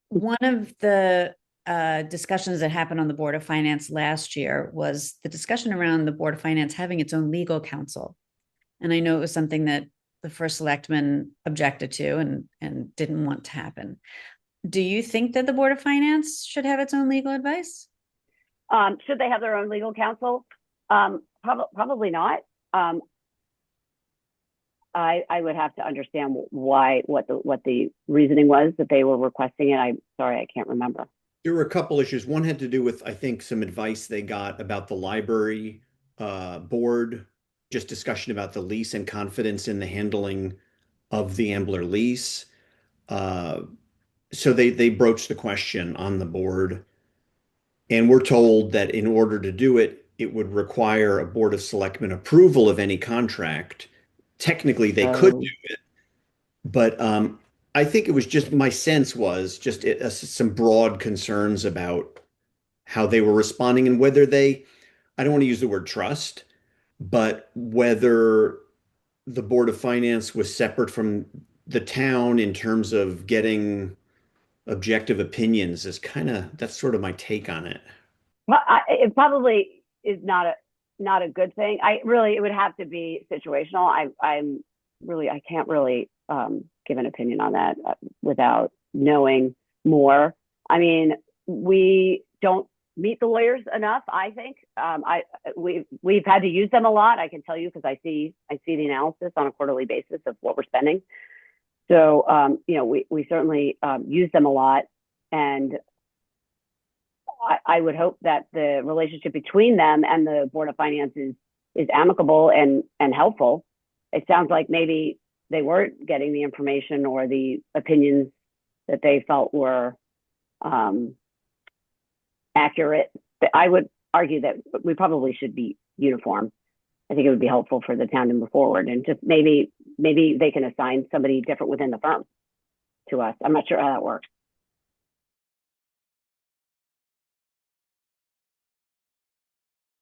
One of the discussions that happened on the Board of Finance last year was the discussion around the Board of Finance having its own legal counsel. And I know it was something that the first selectman objected to and didn't want to happen. Do you think that the Board of Finance should have its own legal advice? Should they have their own legal counsel? Probably not. I would have to understand what the reasoning was that they were requesting it. I'm sorry, I can't remember. There were a couple issues. One had to do with, I think, some advice they got about the library board, just discussion about the lease and confidence in the handling of the Ambler lease. Uh, so they broached the question on the board, and we're told that in order to do it, it would require a Board of Selectmen approval of any contract. Technically, they could So do it, but I think it was just my sense was just some broad concerns about how they were responding and whether they, I don't want to use the word trust, but whether the Board of Finance was separate from the town in terms of getting objective opinions is that's sort of my take on it. it probably is not a good thing. It would have to be situational. I can't really give an opinion on that without knowing more. I mean, we don't meet the lawyers enough. I think we've had to use them a lot. I can tell you because I see the analysis on a quarterly basis of what we're spending. So we certainly use them a lot, and I would hope that the relationship between them and the Board of Finance is amicable and helpful. It sounds like maybe they weren't getting the information or the opinions that they felt were accurate. I would argue that we probably should be uniform. I think it would be helpful for the town to move forward, and just maybe they can assign somebody different within the firm to us. I'm not sure how that works.